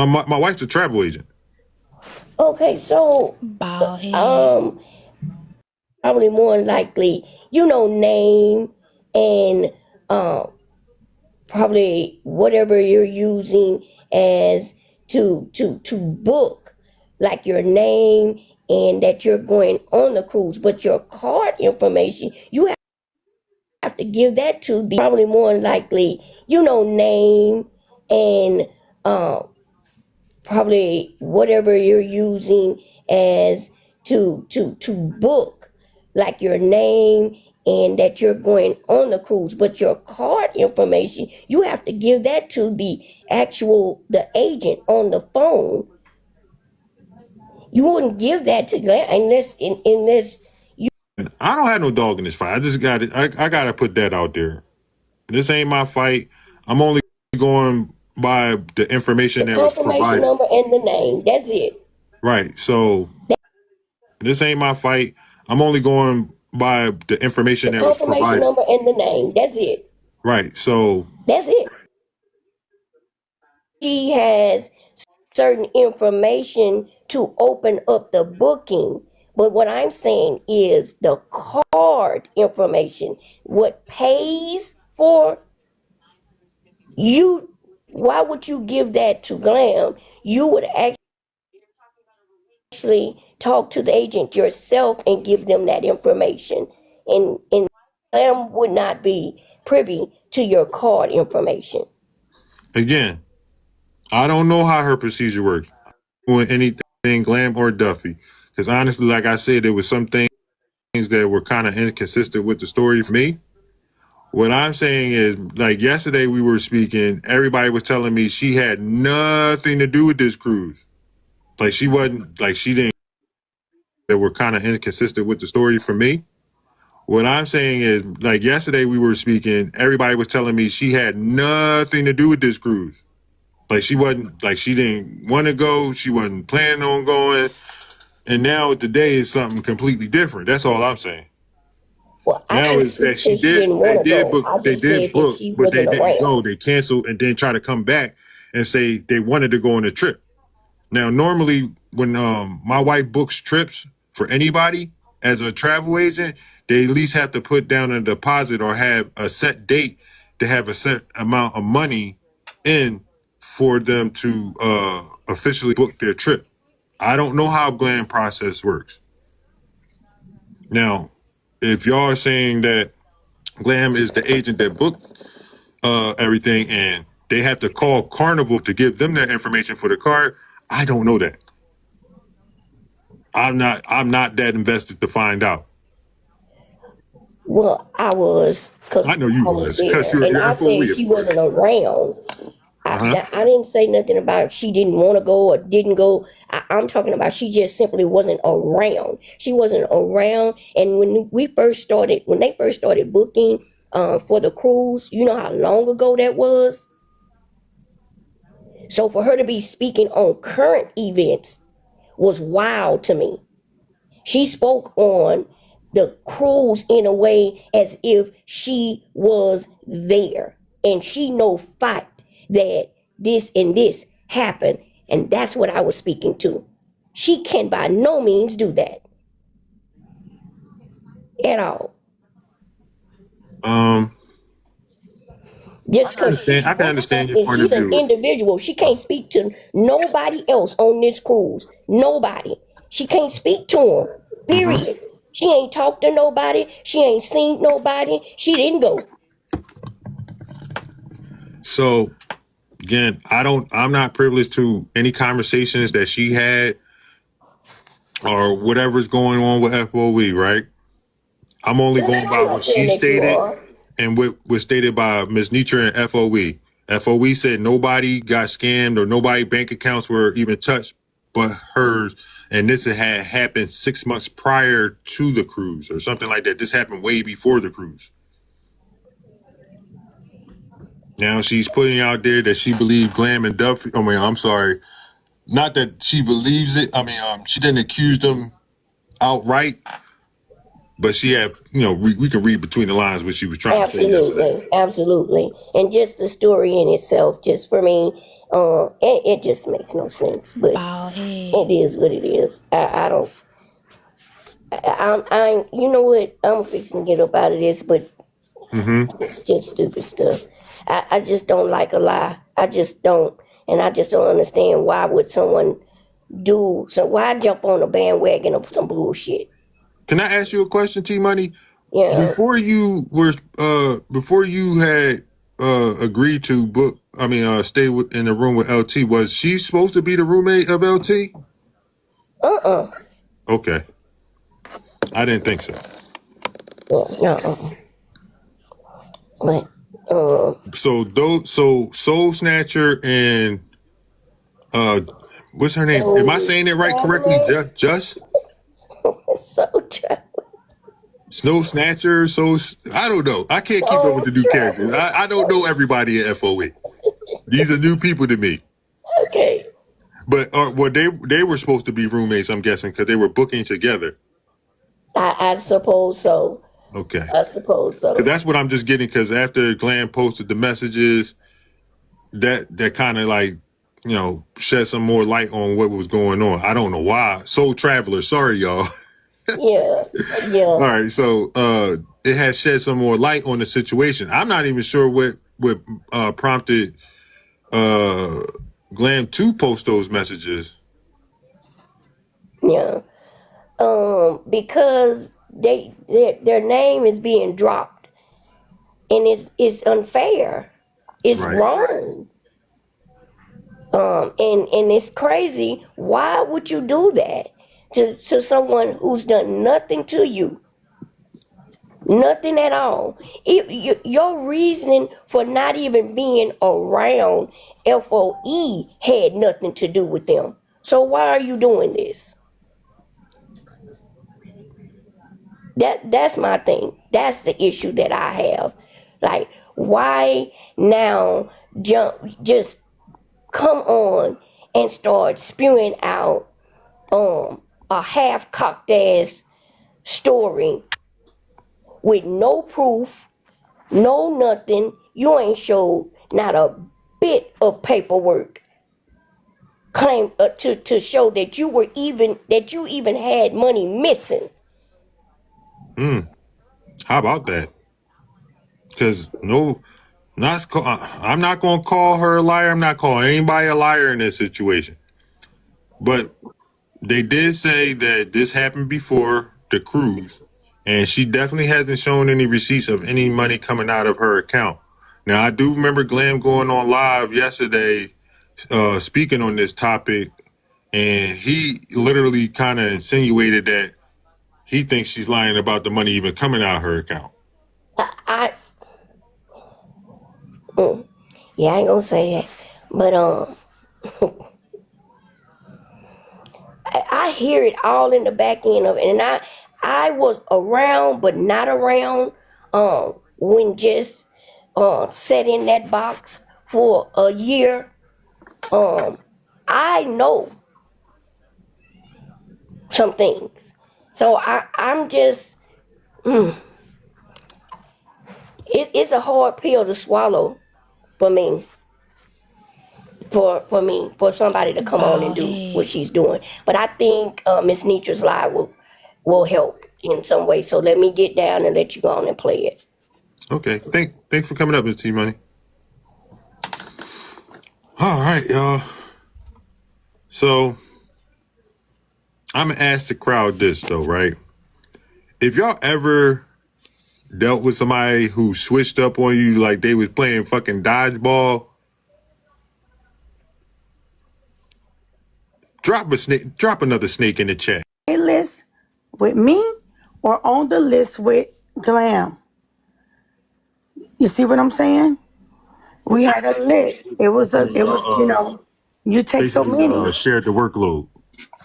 My wife's a travel agent. Okay, so Baw'dhead. probably more than likely, name and probably whatever you're using as to book, like your name and that you're going on the cruise, but your card information you have to give that to the probably more than likely, name and probably whatever you're using as to book, like your name and that you're going on the cruise, but your card information you have to give that to the agent on the phone. You wouldn't give that to Glenn unless you I don't have no dog in this fight. I just got it. I gotta put that out there. This ain't my fight. I'm only going by the information the that was confirmation provided. number and the name. That's it. Right. So this ain't my fight. I'm only going by the information The that was confirmation provided. number and the name. That's it. Right. So That's it. She has certain information to open up the booking. But what I'm saying is the card information, what pays for you, why would you give that to Glam? You would actually talk to the agent yourself and give them that information. And Glam would not be privy to your card information. again, I don't know how her procedure works. Doing anything Glam or Duffy. Because honestly, like I said, there was some things that were kind of inconsistent with the story for me. What I'm saying is, like yesterday we were speaking, everybody was telling me she had nothing to do with this cruise. Like she wasn't, like she didn't, that were kind of inconsistent with the story for me. What I'm saying is, like yesterday we were speaking, everybody was telling me she had nothing to do with this cruise. Like she wasn't, like she didn't want to go, she wasn't planning on going. And now today is something completely different. That's all I'm saying. Well, I Now didn't is that say she didn't want to go. I they just said did that book, she but they wasn't didn't go. around. They canceled and then try to come back and say they wanted to go on a trip. Now, normally when my wife books trips for anybody as a travel agent, they at least have to put down a deposit or have a set date to have a set amount of money in for them to officially book their trip. I don't know how Glam process works. Now, if y'all are saying that Glam is the agent that booked everything and they have to call Carnival to give them that information for the card, I don't know that. I'm not that invested to find out. Well, I was, because I know you I was was because there, you're and I FOE, said of she course. wasn't around. Uh-huh. I didn't say nothing about she didn't want to go or didn't go. I'm talking about she just simply wasn't around. She wasn't around, and when they first started booking for the cruise, you know how long ago that was. So for her to be speaking on current events was wild to me. She spoke on the cruise in a way as if she was there, and she no fact that this and this happened, and that's what I was speaking to. She can by no means do that at all. Um, Just because I can understand your point of she's an view. individual, she can't speak to nobody else on this cruise. Nobody. She can't speak to them. Period. She ain't talked to nobody. She ain't seen nobody. She didn't go. So again, I'm not privileged to any conversations that she had or whatever's going on with FOE, right? I'm only going by I'm what not saying she that you stated are. and what was stated by Ms. Nitra and FOE. FOE said nobody got scammed or nobody bank accounts were even touched but hers. And this had happened 6 months prior to the cruise or something like that. This happened way before the cruise. Now she's putting out there that she believed Glam and Duffy. I mean, I'm sorry. Not that she believes it. I mean, she didn't accuse them outright, but she had, we can read between the lines what she was trying to say yesterday. Absolutely. And just the story in itself, just for me, It just makes no sense. But Baw'dhead. it is what it is. I don't. You know what? I'm fixing to get up out of this, but it's just stupid stuff. I just don't like a lie. I just don't, and I just don't understand why would someone do so. Why jump on a bandwagon of some bullshit? Can I ask you a question, Tmoney? Yeah. Before you had agreed to stay in the room with LT, was she supposed to be the roommate of LT? Okay. I didn't think so. No. But So Soul Snatcher and what's her name? Am I saying it right correctly? Just so true. Snow Snatcher, I don't know. I can't keep up with the new characters. I don't know everybody at FOE. These are new people to me. Okay. But they were supposed to be roommates, I'm guessing, because they were booking together. I suppose so. Okay. I suppose so. Because that's what I'm just getting. Because after Glam posted the messages, that kind of like, shed some more light on what was going on. I don't know why. Soul Traveler, sorry y'all. Yeah. All right, so it has shed some more light on the situation. I'm not even sure what prompted Glam to post those messages. Yeah. Because their name is being dropped, and it's unfair. It's Right. wrong. And it's crazy. Why would you do that to someone who's done nothing to you? Nothing at all. Your reasoning for not even being around FOE had nothing to do with them. So why are you doing this? That's my thing. That's the issue that I have. Like, why now just come on and start spewing out a half-cocked ass story with no proof, no nothing. You ain't showed not a bit of paperwork claim to show that you even had money missing. How about that? Because I'm not going to call her a liar. I'm not calling anybody a liar in this situation. But they did say that this happened before the cruise, and she definitely hasn't shown any receipts of any money coming out of her account. Now, I do remember Glam going on live yesterday, speaking on this topic, and he literally kind of insinuated that he thinks she's lying about the money even coming out of her account. I ain't gonna say that, but I hear it all in the back end of it, and I was around but not around when Jess sat in that box for a year. I know some things, so I'm just it's a hard pill to swallow for me. For somebody to come on and do what she's doing. But I think Miss Nitra's live will help in some way. So let me get down and let you go on and play it. Okay. Thanks for coming up, Miss Tmoney. All right, y'all. So I'm gonna ask the crowd this though, right? If y'all ever dealt with somebody who switched up on you like they was playing fucking dodgeball, drop another snake in the chat. List with me or on the list with Glam. You see what I'm saying? We had a list. It was you take so many. Shared the workload.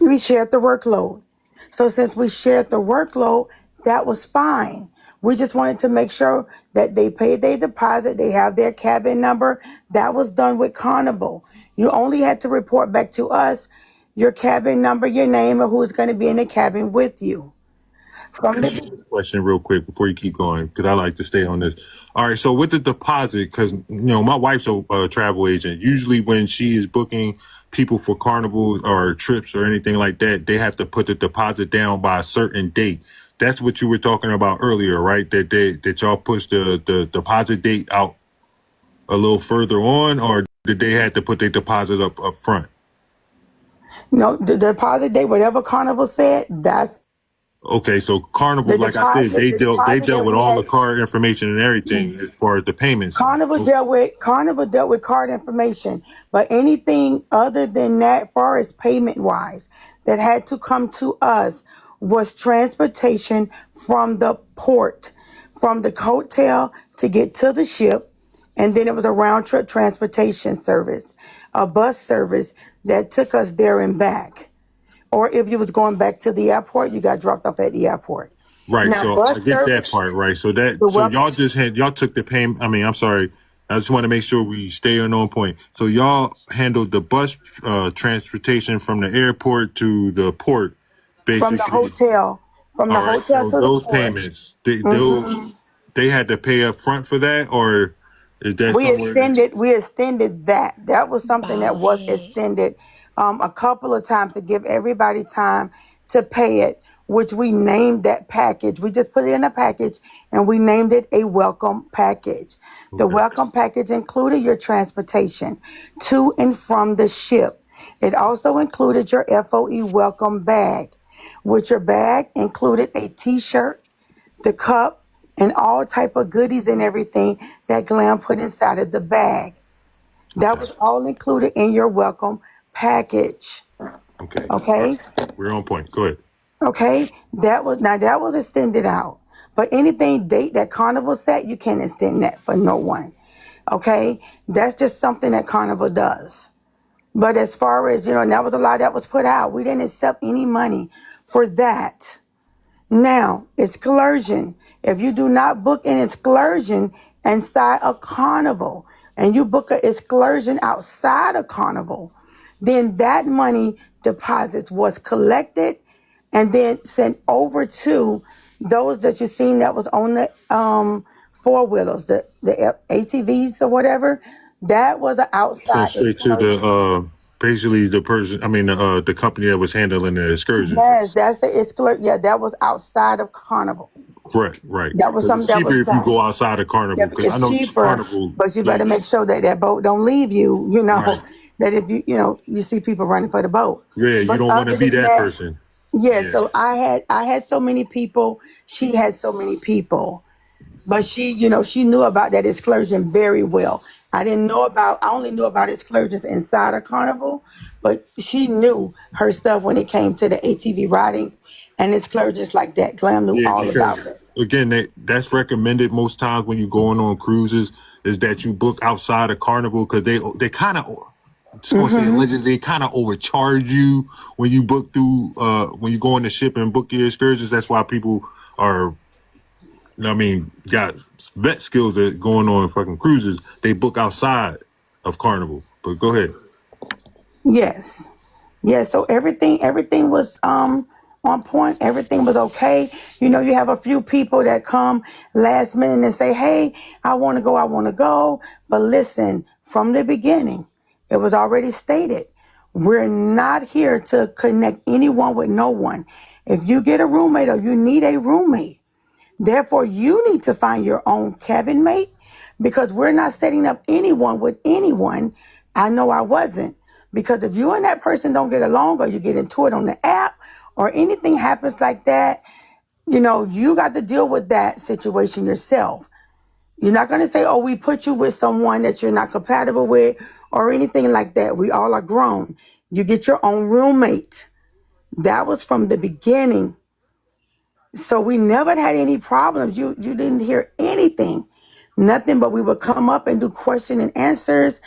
We shared the workload. So since we shared the workload, that was fine. We just wanted to make sure that they paid their deposit, they have their cabin number. That was done with Carnival. You only had to report back to us your cabin number, your name, and who's going to be in the cabin with you. From Ask you the this question real quick before you keep going, because I like to stay on this. All right, so with the deposit, because my wife's a travel agent. Usually, when she is booking people for carnival or trips or anything like that, they have to put the deposit down by a certain date. That's what you were talking about earlier, right? That y'all pushed the deposit date out a little further on, or did they have to put their deposit up front? no, the deposit date, whatever Carnival said, that's Okay, so Carnival, the like I said, deposit. The they deposit dealt that with we all had. the card information and everything as far as the payments. Carnival dealt with card information, but anything other than that, far as payment wise, that had to come to us was transportation from the port, from the hotel to get to the ship, and then it was a round trip transportation service, a bus service that took us there and back. Or if you was going back to the airport, you got dropped off at the airport. Right, Now so I bus get that service, part, right? the So welcome y'all y'all took the payment. I mean, I'm sorry. I just want to make sure we stay on point. So y'all handled the bus transportation from the airport to the port, from the basically. hotel, from the All right. hotel So to the those port. payments, they had to pay up front for that, or is that We somewhere that? extended that. That was something that was Baw'dhead. extended a couple of times to give everybody time to pay it, which we named that package. We just put it in a package and we named it a welcome package. The Okay. welcome package included your transportation to and from the ship. It also included your FOE welcome bag, which your bag included a t-shirt, the cup, and all type of goodies and everything that Glam put inside of the bag. That Okay. was all included in your welcome package. Okay. All right. Okay? We're on point. Go ahead. Okay? That was extended out. But anything date that Carnival set, you can't extend that for no one. Okay? That's just something that Carnival does. But as far as, and that was a lot that was put out. We didn't accept any money for that. Now, excursion. If you do not book an excursion inside a carnival and you book an excursion outside a carnival, then that money deposits was collected and then sent over to those that you seen that was on the four wheelers, the ATVs or whatever. That was an So outside straight to the excursion. basically the person. I mean the company that was handling the excursions. Yes, that's the excursion. Yeah, that was outside of carnival. Correct. Right. That was Because it's something that was cheaper if you done. go outside of Yeah, Carnival. Because I it's know cheaper, Carnival. but you They, better make sure that that boat don't leave you. right. That if you see people running for the boat. Yeah. You But don't want to other be than that that, person. yeah. Yeah. So I had so many people. She had so many people, but she knew about that excursion very well. I only knew about excursions inside a carnival, but she knew her stuff when it came to the ATV riding and excursions like that. Glam knew Yeah. all Because about it. again, that's recommended most times when you're going on cruises is that you book outside of Carnival because they kind of. Just gonna say Hmm. allegedly, they kind of overcharge you when you book through when you go on the ship and book your excursions. That's why people are I mean, got vet skills at going on fucking cruises. They book outside of Carnival. But go ahead. Yes. Yeah, so everything was on point. Everything was okay. You have a few people that come last minute and say, "Hey, I want to go. I want to go." But listen, from the beginning, it was already stated, we're not here to connect anyone with no one. If you get a roommate or you need a roommate, therefore, you need to find your own cabin mate because we're not setting up anyone with anyone. I know I wasn't. Because if you and that person don't get along or you get into it on the app or anything happens like that, you got to deal with that situation yourself. You're not going to say, oh, we put you with someone that you're not compatible with or anything like that. We all are grown. You get your own roommate. That was from the beginning. So we never had any problems. You didn't hear anything, nothing. But we would come up and do question and answers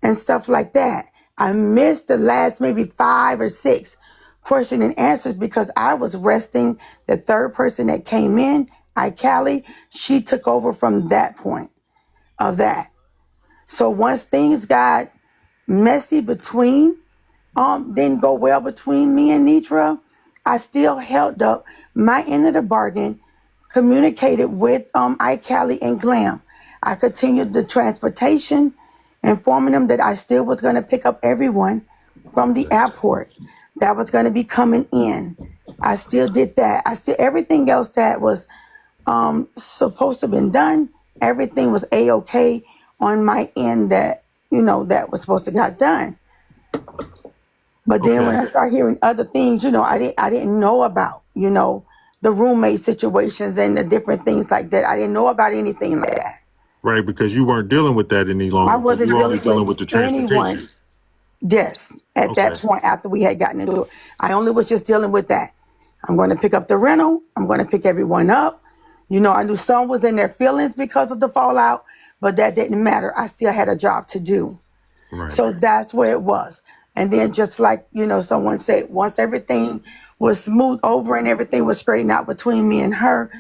and stuff like that. I missed the last maybe 5 or 6 question and answers because I was resting. The third person that came in, Callie, she took over from that point of that. So once things got messy didn't go well between me and Nitra, I still held up my end of the bargain, communicated with iCali and Glam. I continued the transportation, informing them that I still was going to pick up everyone from the airport that was going to be coming in. I still did that. I still, everything else that was supposed to have been done, everything was a-okay on my end that, that was supposed to got done. But then when Okay. I start hearing other things, I didn't know about, the roommate situations and the different things like that. I didn't know about anything like that. Right, because you weren't dealing with that any I longer. Because you wasn't were only dealing dealing with with the anyone. transportation. Yes, at Okay. that point after we had gotten into it, I only was just dealing with that. I'm going to pick up the rental. I'm going to pick everyone up. I knew some was in their feelings because of the fallout, but that didn't matter. I still had a job to do. Right. So that's where it was. And then just like, someone said, once everything was smoothed over and everything was straightened out between me and her,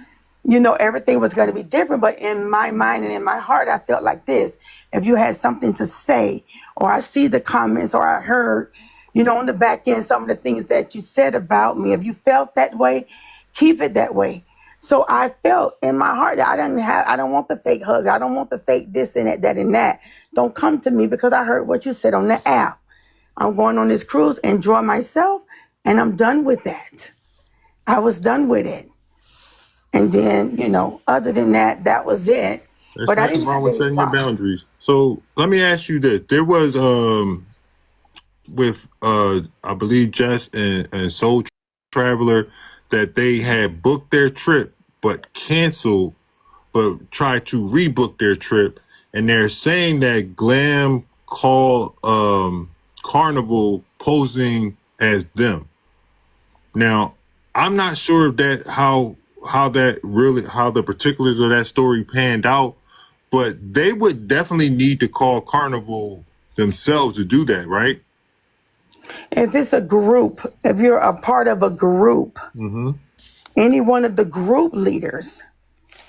everything was going to be different. But in my mind and in my heart, I felt like this. If you had something to say, or I see the comments, or I heard, on the back end, some of the things that you said about me, if you felt that way, keep it that way. So I felt in my heart that I don't want the fake hug. I don't want the fake this and that and that. Don't come to me because I heard what you said on the app. I'm going on this cruise, enjoy myself, and I'm done with that. I was done with it. And then, other than that, that was it. There's But I nothing didn't wrong have with any setting your problem. boundaries. So let me ask you this. There was with I believe Jess and Soul Traveler that they had booked their trip but canceled, but tried to rebook their trip, and they're saying that Glam called Carnival posing as them. Now, I'm not sure if that how that really how the particulars of that story panned out, but they would definitely need to call Carnival themselves to do that, right? If it's a group, if you're a part of a group, Mm-hmm. any one of the group leaders,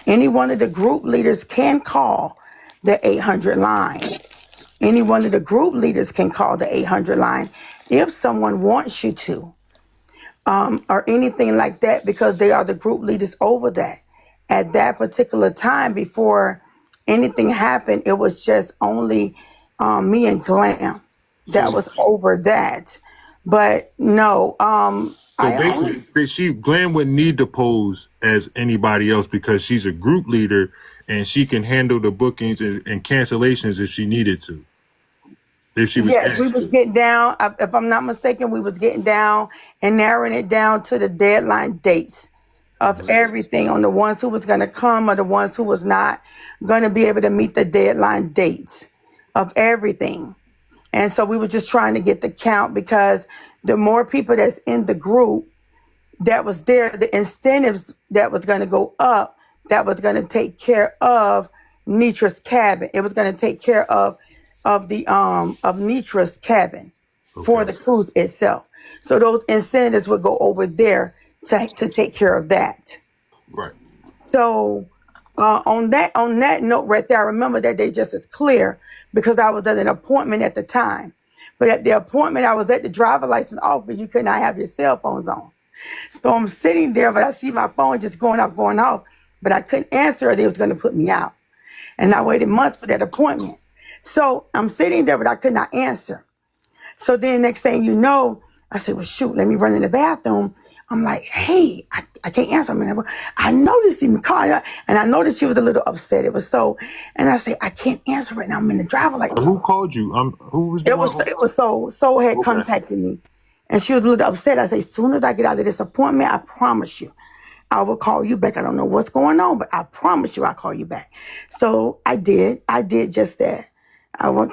any one of the group leaders can call the 800 line. Any one of the group leaders can call the 800 line if someone wants you to. Or anything like that, because they are the group leaders over that. At that particular time, before anything happened, it was just only me and Glam that So was over that. But no, so I only, basically, Glenn wouldn't need to pose as anybody else because she's a group leader and she can handle the bookings and cancellations if she needed to, if she was yes, we asked was to. getting down. If I'm not mistaken, we was getting down and narrowing it down to the deadline dates of everything on the ones who was going to come or the ones who was not going to be able to meet the deadline dates of everything. And so we were just trying to get the count because the more people that's in the group that was there, the incentives that was going to go up, that was going to take care of Nitra's cabin. It was going to take care of the of Nitra's cabin for Okay. the cruise itself. So those incentives would go over there to take care of that. Right. So on that note right there, I remember that day just as clear because I was at an appointment at the time. But at the appointment, I was at the driver license office. You could not have your cell phones on. So I'm sitting there, but I see my phone just going off. But I couldn't answer it. It was going to put me out. And I waited months for that appointment. So I'm sitting there, but I could not answer. So then next thing you know, I said, well, shoot, let me run in the bathroom. I'm like, hey, I can't answer. I noticed him call her, and I noticed she was a little upset. It was so, and I said, I can't answer right now. I'm in the driver like, Who called you? Who was the it one? was, it was so had Okay. contacted me. And she was a little upset. I said, as soon as I get out of this appointment, I promise you, I will call you back. I don't know what's going on, but I promise you I'll call you back. So I did. I did just that.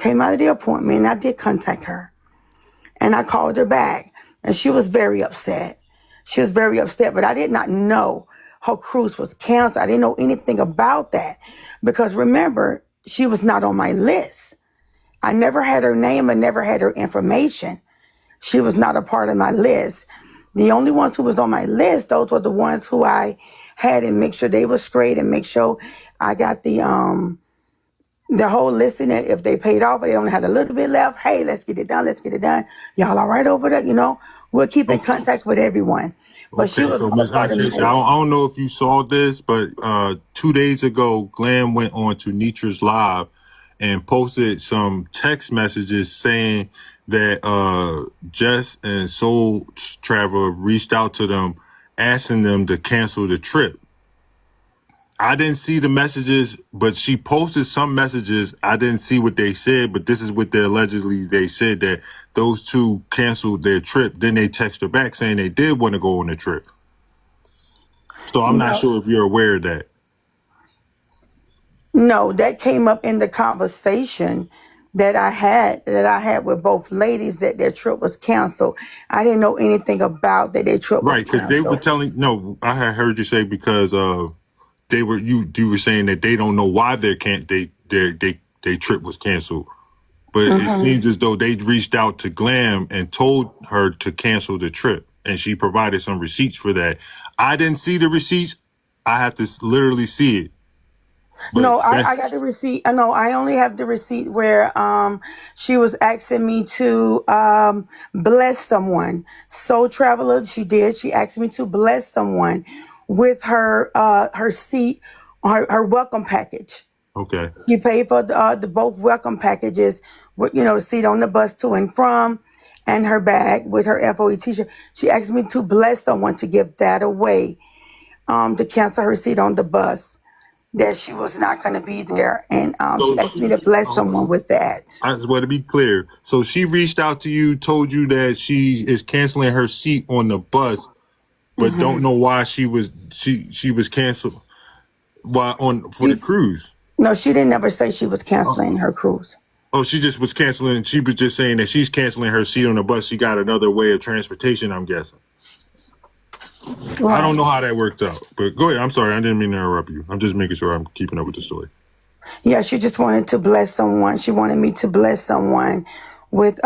Came out of the appointment and I did contact her. And I called her back. And she was very upset. She was very upset, but I did not know her cruise was canceled. I didn't know anything about that. Because remember, she was not on my list. I never had her name. I never had her information. She was not a part of my list. The only ones who was on my list, those were the ones who I had and make sure they were straight and make sure I got the whole listing that if they paid off or they only had a little bit left, hey, let's get it done. Let's get it done. Y'all all right over there? We'll keep in Okay. contact with everyone. but she Okay, was so more Miss part of Tracy, marriage. I don't know if you saw this, but 2 days ago, Glam went on to Nitra's live and posted some text messages saying that Jess and Soul Traveler reached out to them, asking them to cancel the trip. I didn't see the messages, but she posted some messages. I didn't see what they said, but this is what they said that those two canceled their trip. Then they text her back saying they did want to go on the trip. So I'm not No, sure if you're aware of that. no, that came up in the conversation that I had with both ladies that their trip was canceled. I didn't know anything about that their trip was Right, because they were canceled. no, I had heard you say because you were saying that they don't know why their trip was canceled. But it seems as though they reached out to Glam and told her to cancel the trip. And she provided some receipts for that. I didn't see the receipts. I have to literally see it. But No, I got the receipt. No, I only have the receipt where she was asking me to bless someone. Soul Traveler, she did. She asked me to bless someone with her seat, her welcome package. okay. She paid for the both welcome packages with the seat on the bus to and from, and her bag with her FOE t-shirt. She asked me to bless someone to give that away, to cancel her seat on the bus, that she was not going to be there, and she So asked me to bless someone okay. with that. I just want to be clear. So she reached out to you, told you that she is canceling her seat on the bus, but don't know why she was canceled for the She, cruise. no, she didn't ever say she was canceling her cruise. Oh, she just was canceling. She was just saying that she's canceling her seat on the bus. She got another way of transportation, I'm guessing. I don't Right. know how that worked out, but go ahead. I'm sorry. I didn't mean to interrupt you. I'm just making sure I'm keeping up with the story. Yeah, she just wanted to bless someone. She wanted me to bless someone with